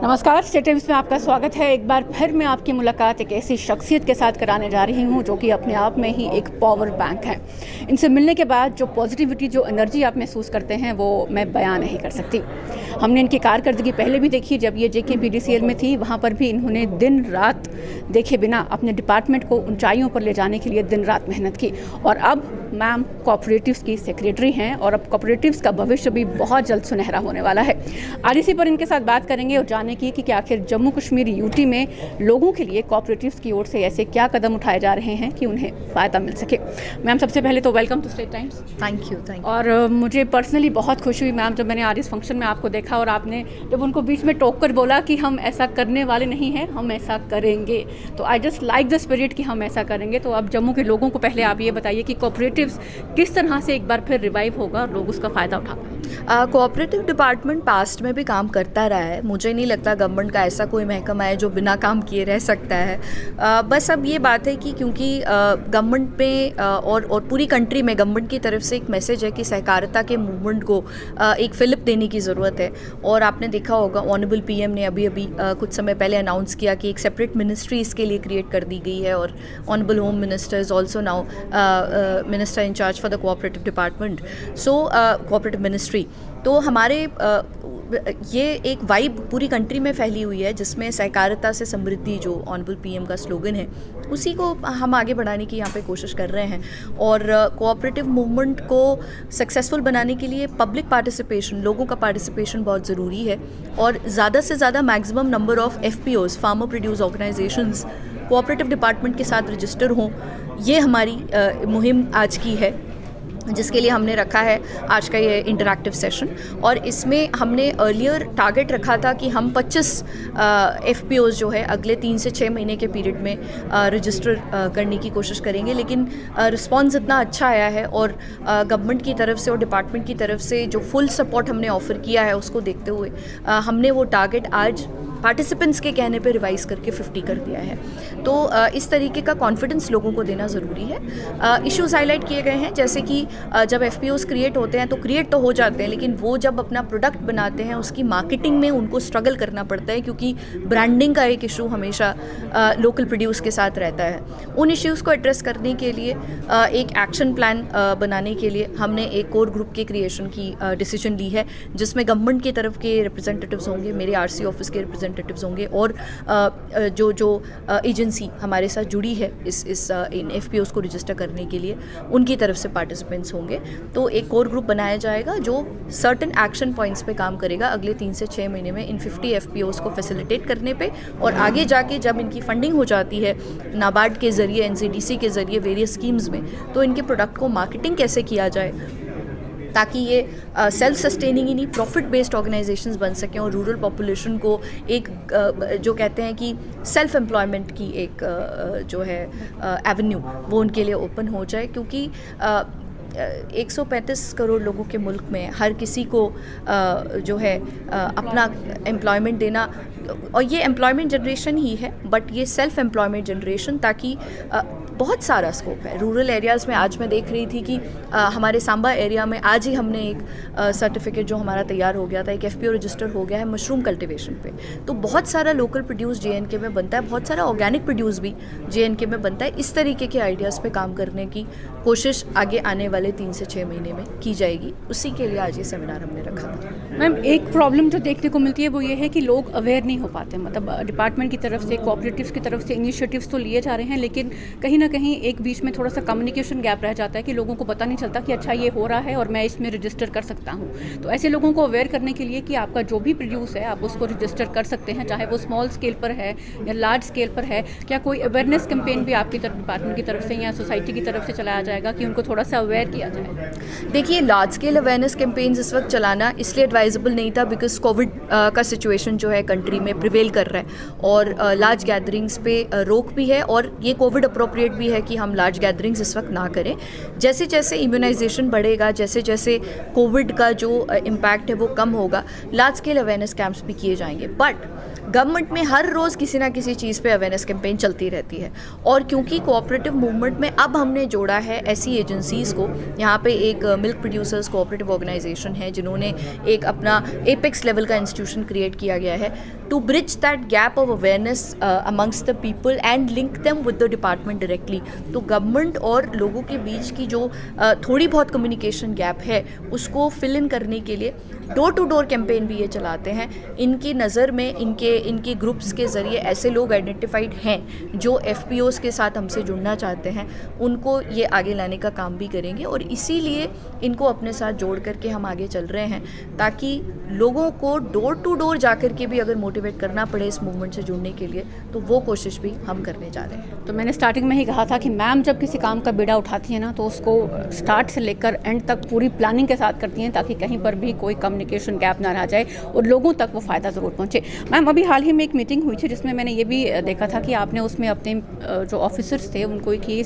नमस्कार, state times में आपका स्वागत है। एक बार फिर मैं आपकी मुलाकात एक ऐसी शख्सियत के साथ कराने जा रही हूं जो कि अपने आप में ही एक पावर बैंक है। इनसे मिलने के बाद जो पॉजिटिविटी, जो एनर्जी आप महसूस करते हैं वो मैं बयान नहीं कर सकती। हमने इनकी कारकर्दगी पहले भी देखी, जब ये JKPDCL में थी वहाँ पर भी इन्होंने दिन रात देखे बिना अपने डिपार्टमेंट को ऊंचाइयों पर ले जाने के लिए दिन रात मेहनत की। और अब मैम कोऑपरेटिव्स की सेक्रेटरी हैं और अब कोऑपरेटिव्स का भविष्य भी बहुत जल्द सुनहरा होने वाला है। आज इसी पर इनके साथ बात करेंगे और जानने की कि आखिर जम्मू कश्मीर यूटी में लोगों के लिए कोऑपरेटिव्स की ओर से ऐसे क्या कदम उठाए जा रहे हैं कि उन्हें फ़ायदा मिल सके। मैम, सबसे पहले तो welcome to State Times. Thank you. और मुझे पर्सनली बहुत खुशी हुई मैम जब मैंने आज इस फंक्शन में आपको देखा और आपने जब उनको बीच में टोक कर बोला कि हम ऐसा करने वाले नहीं हैं, हम ऐसा करेंगे। तो I just like the spirit कि हम ऐसा करेंगे। तो अब जम्मू के लोगों को पहले आप ये बताइए कि कोऑपरेटिव्स किस तरह से एक बार फिर रिवाइव होगा और लोग उसका फ़ायदा उठा पाएंगे। कोऑपरेटिव डिपार्टमेंट पास्ट में भी काम करता रहा है। मुझे नहीं लगता गवर्नमेंट का ऐसा कोई महकमा है जो बिना काम किए रह सकता है। बस अब ये बात है कि क्योंकि गवर्नमेंट में और पूरी कंट्री में गवर्नमेंट की तरफ से एक मैसेज है कि सहकारिता के मूवमेंट को एक फिलिप देने की ज़रूरत है। और आपने देखा होगा ऑनरेबल PM ने अभी कुछ समय पहले अनाउंस किया कि एक सेपरेट मिनिस्ट्री इसके लिए क्रिएट कर दी गई है। और honourable home minister is also now minister in charge for the cooperative department, so cooperative ministry. तो हमारे ये एक वाइब पूरी कंट्री में फैली हुई है जिसमें सहकारिता से समृद्धि, जो ऑनरेबल PM का स्लोगन है, उसी को हम आगे बढ़ाने की यहाँ पे कोशिश कर रहे हैं। और कोऑपरेटिव मूवमेंट को सक्सेसफुल बनाने के लिए पब्लिक पार्टिसिपेशन, लोगों का पार्टिसिपेशन बहुत ज़रूरी है। और ज़्यादा से ज़्यादा maximum number of FPOs, farmer produce organisations, cooperative department के साथ रजिस्टर हों, ये हमारी मुहिम आज की है, जिसके लिए हमने रखा है आज का ये इंटरैक्टिव सेशन। और इसमें हमने अर्लियर टारगेट रखा था कि हम 25 FPOs जो है अगले 3 से 6 महीने के पीरियड में रजिस्टर करने की कोशिश करेंगे। लेकिन रिस्पांस इतना अच्छा आया है और गवर्नमेंट की तरफ से और डिपार्टमेंट की तरफ से जो फुल सपोर्ट हमने ऑफ़र किया है उसको देखते हुए हमने वो टारगेट आज पार्टिसिपेंट्स के कहने पे रिवाइज करके 50 कर दिया है। तो इस तरीके का कॉन्फिडेंस लोगों को देना ज़रूरी है। इश्यूज़ हाईलाइट किए गए हैं, जैसे कि जब FPOs क्रिएट होते हैं तो क्रिएट तो हो जाते हैं, लेकिन वो जब अपना प्रोडक्ट बनाते हैं उसकी मार्केटिंग में उनको स्ट्रगल करना पड़ता है, क्योंकि ब्रांडिंग का एक इशू हमेशा लोकल प्रोड्यूस के साथ रहता है। उन इश्यूज़ को एड्रेस करने के लिए एक एक्शन प्लान बनाने के लिए हमने एक कोर ग्रुप के क्रिएशन की डिसीजन ली है, जिसमें गवर्नमेंट की तरफ के रिप्रेजेंटेटिव्स होंगे, मेरे RC ऑफिस के रिप्रेजेंटेटिव्स होंगे और जो एजेंसी हमारे साथ जुड़ी है इन FPOs को रजिस्टर करने के लिए, उनकी तरफ से पार्टिसिपेंट्स होंगे। तो एक कोर ग्रुप बनाया जाएगा जो सर्टेन एक्शन पॉइंट्स पे काम करेगा अगले 3 से 6 महीने में इन 50 FPOs को फैसिलिटेट करने पे। और आगे जाके जब इनकी फंडिंग हो जाती है नाबार्ड के ज़रिए, NCDC के ज़रिए, वेरियस स्कीम्स में, तो इनके प्रोडक्ट को मार्केटिंग कैसे किया जाए ताकि ये सेल्फ सस्टेनिंग ही नहीं, प्रॉफिट बेस्ड ऑर्गेनाइजेशंस बन सकें और रूरल पॉपुलेशन को एक जो कहते हैं कि सेल्फ एम्प्लॉयमेंट की एक जो है एवेन्यू, वो उनके लिए ओपन हो जाए। क्योंकि 135 करोड़ लोगों के मुल्क में हर किसी को जो है अपना एम्प्लॉयमेंट देना, और ये एम्प्लॉयमेंट जनरेशन ही है, बट ये सेल्फ एम्प्लॉयमेंट जनरेशन, ताकि बहुत सारा स्कोप है रूरल एरियाज़ में। आज मैं देख रही थी कि हमारे सांबा एरिया में आज ही हमने एक सर्टिफिकेट जो हमारा तैयार हो गया था, एक FPO रजिस्टर हो गया है मशरूम कल्टीवेशन पे। तो बहुत सारा लोकल प्रोड्यूस JNK में बनता है, बहुत सारा ऑर्गेनिक प्रोड्यूस भी JNK में बनता है। इस तरीके के आइडियाज़ पे काम करने की कोशिश आगे आने वाले 3 से 6 महीने में की जाएगी। उसी के लिए आज ये सेमिनार हमने रखा था। मैम, एक प्रॉब्लम जो देखने को मिलती है वो ये है कि लोग अवेयर नहीं हो पाते। मतलब डिपार्टमेंट की तरफ से, कोऑपरेटिव्स की तरफ से इनिशिएटिव्स तो लिए जा रहे हैं, लेकिन कहीं ना कहीं एक बीच में थोड़ा सा कम्युनिकेशन गैप रह जाता है कि लोगों को पता नहीं चलता कि अच्छा ये हो रहा है और मैं इसमें रजिस्टर कर सकता हूँ। तो ऐसे लोगों को अवेयर करने के लिए कि आपका जो भी प्रोड्यूस है आप उसको रजिस्टर कर सकते हैं, चाहे वो स्मॉल स्केल पर है या लार्ज स्केल पर है। क्या कोई अवेयरनेस कैंपेन भी आपकी तरफ, डिपार्टमेंट की तरफ से या सोसाइटी की तरफ से चलाया जाएगा कि उनको थोड़ा सा अवेयर किया जाए? देखिए, लार्ज स्केल अवेयरनेस कैंपेन्स इस वक्त चलाना इसलिए एडवाइजेबल नहीं था बिकॉज कोविड का सिचुएशन जो है कंट्री में प्रिवेल कर रहा है और लार्ज गैदरिंग्स पे रोक भी है, और ये कोविड अप्रोप्रिएट भी है कि हम लार्ज गैदरिंग्स इस वक्त ना करें। जैसे जैसे इम्यूनाइजेशन बढ़ेगा, जैसे जैसे कोविड का जो इम्पैक्ट है वो कम होगा, लार्ज स्केल अवेयरनेस कैंप्स भी किए जाएंगे। बट गवर्नमेंट में हर रोज़ किसी ना किसी चीज़ पे अवेयरनेस कैंपेन चलती रहती है। और क्योंकि कोऑपरेटिव मूवमेंट में अब हमने जोड़ा है ऐसी एजेंसीज़ को, यहाँ पे एक मिल्क प्रोड्यूसर्स कोऑपरेटिव ऑर्गेनाइजेशन है जिन्होंने एक अपना एपेक्स लेवल का इंस्टीट्यूशन क्रिएट किया गया है to bridge that gap of awareness amongst the people and link them with the department directly. तो गवर्नमेंट और लोगों के बीच की जो थोड़ी बहुत कम्युनिकेशन गैप है उसको फिल इन करने के लिए डोर टू डोर कैंपेन भी ये चलाते हैं। इनकी नज़र में इनके ग्रुप्स के ज़रिए ऐसे लोग आइडेंटिफाइड हैं जो FPOs के साथ हमसे जुड़ना चाहते हैं, उनको ये आगे लाने का काम भी करेंगे और इसीलिए इनको अपने साथ जोड़ करके हम आगे चल रहे हैं ताकि लोगों को डोर टू डोर जा कर के भी अगर मोटिवेट करना पड़े इस मूवमेंट से जुड़ने के लिए तो वो कोशिश भी हम करने जा रहे हैं। तो मैंने स्टार्टिंग में ही कहा था कि मैम जब किसी काम का बीड़ा उठाती हैं ना तो उसको स्टार्ट से लेकर एंड तक पूरी प्लानिंग के साथ करती हैं ताकि कहीं पर भी कोई कम्युनिकेशन गैप ना रह जाए और लोगों तक वो फ़ायदा ज़रूर पहुंचे। मैम अभी हाल ही में एक मीटिंग हुई थी जिसमें मैंने ये भी देखा था कि आपने उसमें अपने जो ऑफिसर्स थे उनको एक ये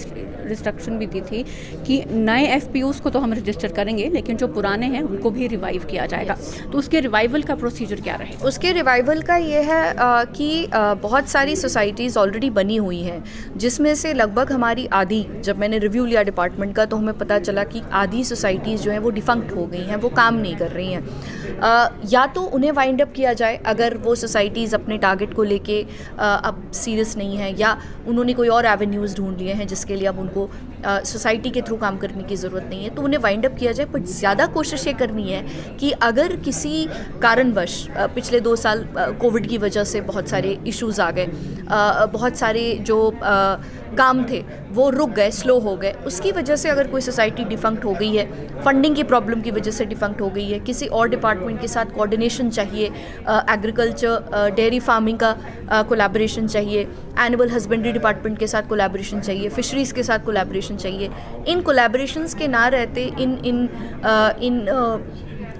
रिस्ट्रिक्शन भी दी थी कि नए FPOs को तो हम रजिस्टर करेंगे लेकिन जो पुराने हैं उनको भी रिवाइव किया जाएगा। तो उसके रिवाइवल का प्रोसीजर क्या रहेगा? उसके रिवाइवल का ये है कि बहुत सारी सोसाइटीज़ ऑलरेडी बनी हुई हैं जिसमें से लगभग हमारी आधी, जब मैंने रिव्यू लिया डिपार्टमेंट का तो हमें पता चला कि आधी सोसाइटीज़ जो हैं वो डिफंक्ट हो गई हैं, वो काम नहीं कर रही हैं। या तो उन्हें वाइंड अप किया जाए अगर वो सोसाइटीज़ अपने टारगेट को लेके अब सीरियस नहीं है या उन्होंने कोई और एवेन्यूज़ ढूंढ लिए हैं जिसके लिए अब उनको सोसाइटी के थ्रू काम करने की ज़रूरत नहीं है तो उन्हें वाइंड अप किया जाए। बट ज़्यादा कोशिश ये करनी है कि अगर किसी कारणवश पिछले 2 साल कोविड की वजह से बहुत सारे इश्यूज़ आ गए, बहुत सारे जो काम थे वो रुक गए, स्लो हो गए, उसकी वजह से अगर कोई सोसाइटी डिफंक्ट हो गई है, फंडिंग की प्रॉब्लम की वजह से डिफंक्ट हो गई है, किसी और डिपार्टमेंट के साथ कोऑर्डिनेशन चाहिए, एग्रीकल्चर डेयरी फार्मिंग का कोलैबोरेशन चाहिए, एनिमल हस्बेंड्री डिपार्टमेंट के साथ कोलैबोरेशन चाहिए, फिशरीज़ के साथ कोलैबोरेशन चाहिए, इन कोलैबोरेशंस के ना रहते, इन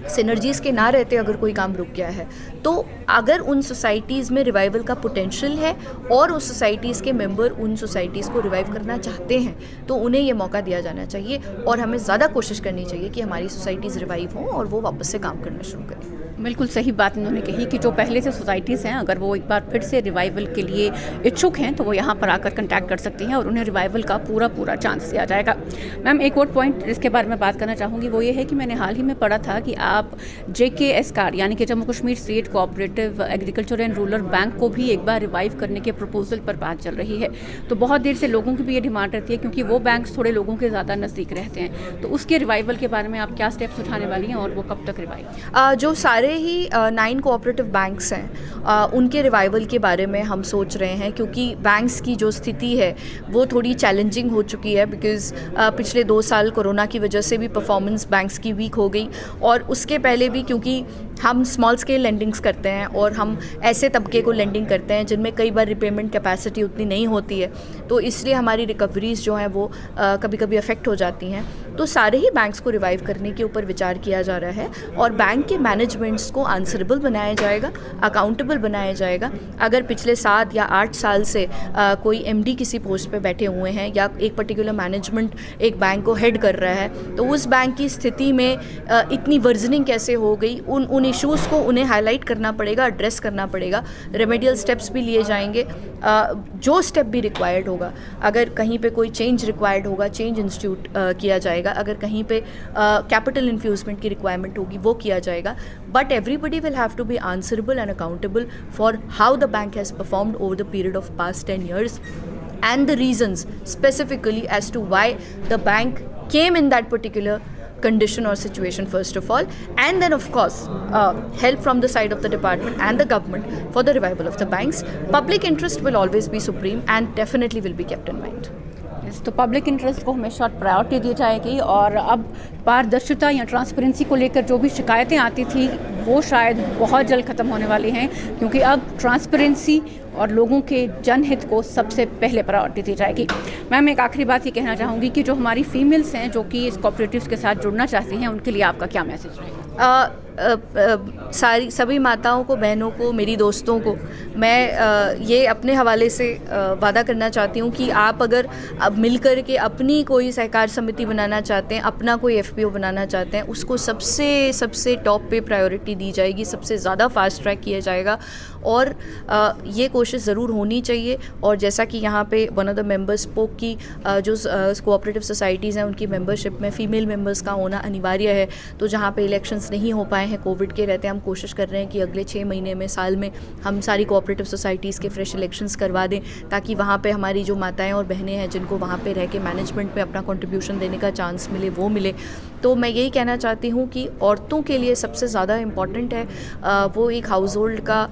सिनर्जीज़ के ना रहते अगर कोई काम रुक गया है तो अगर उन सोसाइटीज़ में रिवाइवल का पोटेंशियल है और उस सोसाइटीज़ के मेंबर उन सोसाइटीज़ को रिवाइव करना चाहते हैं तो उन्हें ये मौका दिया जाना चाहिए और हमें ज़्यादा कोशिश करनी चाहिए कि हमारी सोसाइटीज़ रिवाइव हों और वो वापस से काम करना शुरू करें। बिल्कुल सही बात इन्होंने कही कि जो पहले से सोसाइटीज़ हैं अगर वो एक बार फिर से रिवाइवल के लिए इच्छुक हैं तो वो यहाँ पर आकर कंटैक्ट कर सकती हैं और उन्हें रिवाइवल का पूरा चांस दिया जाएगा। मैम एक और पॉइंट जिसके बारे में बात करना चाहूँगी वो ये है कि मैंने हाल ही में पढ़ा था कि आप JKS कार्ड यानी कि Jammu Kashmir state cooperative agriculture and rural bank को भी एक बार रिवाइव करने के प्रपोजल पर बात चल रही है। तो बहुत देर से लोगों की भी ये डिमांड रहती है क्योंकि वो बैंक थोड़े लोगों के ज़्यादा नज़दीक रहते हैं। तो उसके रिवाइवल के बारे में आप क्या स्टेप्स उठाने वाली हैं और वो कब तक रिवाइव? जो सारे ही 9 कोऑपरेटिव बैंक्स हैं उनके रिवाइवल के बारे में हम सोच रहे हैं क्योंकि बैंक्स की जो स्थिति है वो थोड़ी चैलेंजिंग हो चुकी है बिकॉज़ पिछले 2 साल कोरोना की वजह से भी परफॉर्मेंस बैंक्स की वीक हो गई और उसके पहले भी क्योंकि हम स्मॉल स्केल लेंडिंग्स करते हैं और हम ऐसे तबके को लेंडिंग करते हैं जिनमें कई बार रिपेमेंट कैपेसिटी उतनी नहीं होती है तो इसलिए हमारी रिकवरीज़ जो हैं वो कभी कभी अफेक्ट हो जाती हैं। तो सारे ही बैंक्स को रिवाइव करने के ऊपर विचार किया जा रहा है और बैंक के मैनेजमेंट्स को आंसरेबल बनाया जाएगा, अकाउंटेबल बनाया जाएगा। अगर पिछले 7 या 8 साल से कोई MD किसी पोस्ट पे बैठे हुए हैं या एक पर्टिकुलर मैनेजमेंट एक बैंक को हेड कर रहा है तो उस बैंक की स्थिति में इतनी वर्जनिंग कैसे हो गई, उन इश्यूज़ को उन्हें हाईलाइट करना पड़ेगा, एड्रेस करना पड़ेगा, रेमेडियल स्टेप्स भी लिए जाएंगे। जो स्टेप भी रिक्वायर्ड होगा, अगर कहीं पे कोई चेंज रिक्वायर्ड होगा चेंज इंस्टीट्यूट किया जाएगा, अगर कहीं पे कैपिटल इन्फ्यूजमेंट की रिक्वायरमेंट होगी वो किया जाएगा। But everybody will have to be answerable and accountable for how the bank has performed over the period of past 10 years and the reasons specifically as to why the bank came in that particular condition or situation first of all, and then of course help from the side of the department and the government for the revival of the banks. Public interest will always be supreme and definitely will be kept in mind. तो public interest को हमेशा priority दी जाएगी और अब पारदर्शिता या transparency को लेकर जो भी शिकायतें आती थी वो शायद बहुत जल्द ख़त्म होने वाली हैं क्योंकि अब ट्रांसपेरेंसी और लोगों के जनहित को सबसे पहले प्रायोरिटी दी जाएगी। मैम एक आखिरी बात ये कहना चाहूँगी कि जो हमारी फीमेल्स हैं जो कि इस कोऑपरेटिव्स के साथ जुड़ना चाहती हैं उनके लिए आपका क्या मैसेज रहेगा? सभी माताओं को, बहनों को, मेरी दोस्तों को मैं ये अपने हवाले से वादा करना चाहती हूँ कि आप अगर अब मिलकर के अपनी कोई सहकार समिति बनाना चाहते हैं, अपना कोई FPO बनाना चाहते हैं, उसको सबसे टॉप पे प्रायोरिटी दी जाएगी, सबसे ज़्यादा फास्ट ट्रैक किया जाएगा और ये कोशिश ज़रूर होनी चाहिए। और जैसा कि यहाँ पे one of the members spoke की जो कोऑपरेटिव सोसाइटीज़ हैं उनकी मेंबरशिप में फ़ीमेल मेंबर्स का होना अनिवार्य है। तो जहाँ पे इलेक्शंस नहीं हो पाए हैं कोविड के रहते, हम कोशिश कर रहे हैं कि अगले 6 महीने में, साल में हम सारी कोऑपरेटिव सोसाइटीज़ के फ्रेश इलेक्शंस करवा दें, ताकि वहाँ पे हमारी जो माताएं और बहनें हैं जिनको वहाँ पे रह के मैनेजमेंट में अपना कंट्रीब्यूशन देने का चांस मिले, वो मिले। तो मैं यही कहना चाहती हूँ कि औरतों के लिए सबसे ज़्यादा इम्पॉर्टेंट है, वो एक हाउस होल्ड का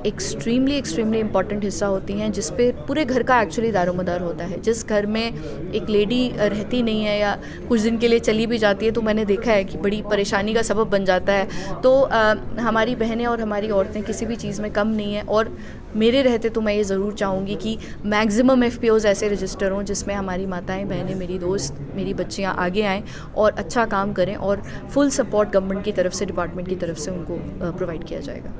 एक्सट्रीमली इम्पॉर्टेंट हिस्सा होती हैं, जिस पे पूरे घर का एक्चुअली दारोमदार होता है। जिस घर में एक लेडी रहती नहीं है या कुछ दिन के लिए चली भी जाती है, तो मैंने देखा है कि बड़ी परेशानी का सबब बन जाता है। तो हमारी बहनें और हमारी औरतें किसी भी चीज़ में कम नहीं है, और मेरे रहते तो मैं ये ज़रूर चाहूँगी कि मैक्सिमम FPOs ऐसे रजिस्टर हों जिसमें हमारी माताएं, बहनें, मेरी दोस्त, मेरी बच्चियाँ आगे आएँ और अच्छा काम करें, और फुल सपोर्ट गवर्नमेंट की तरफ से, डिपार्टमेंट की तरफ से उनको प्रोवाइड किया जाएगा।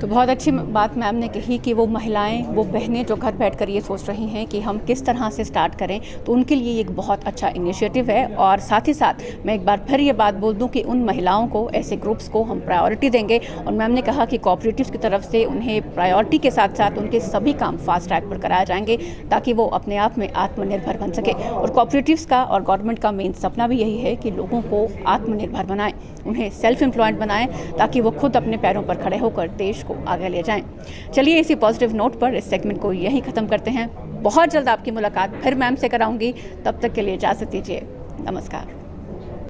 तो बहुत अच्छी बात मैम ने कही कि वो महिलाएं, वो बहनें जो घर बैठकर ये सोच रही हैं कि हम किस तरह से स्टार्ट करें, तो उनके लिए ये एक बहुत अच्छा इनिशिएटिव है। और साथ ही साथ मैं एक बार फिर ये बात बोल दूं कि उन महिलाओं को, ऐसे ग्रुप्स को हम प्रायोरिटी देंगे। और मैम ने कहा कि कोऑपरेटिव्स की तरफ से उन्हें प्रायोरिटी के साथ साथ उनके सभी काम फास्ट ट्रैक पर कराए जाएंगे, ताकि वो अपने आप में आत्मनिर्भर बन सके। और कोऑपरेटिव्स का और गवर्नमेंट का मेन सपना भी यही है कि लोगों को आत्मनिर्भर बनाएं, उन्हें सेल्फ एम्प्लॉयड बनाएं, ताकि वो खुद अपने पैरों पर खड़े होकर देश को आगे ले जाएं। चलिए इसी पॉजिटिव नोट पर इस सेगमेंट को यहीं ख़त्म करते हैं। बहुत जल्द आपकी मुलाकात फिर मैम से कराऊंगी, तब तक के लिए इजाज़त दीजिए। नमस्कार।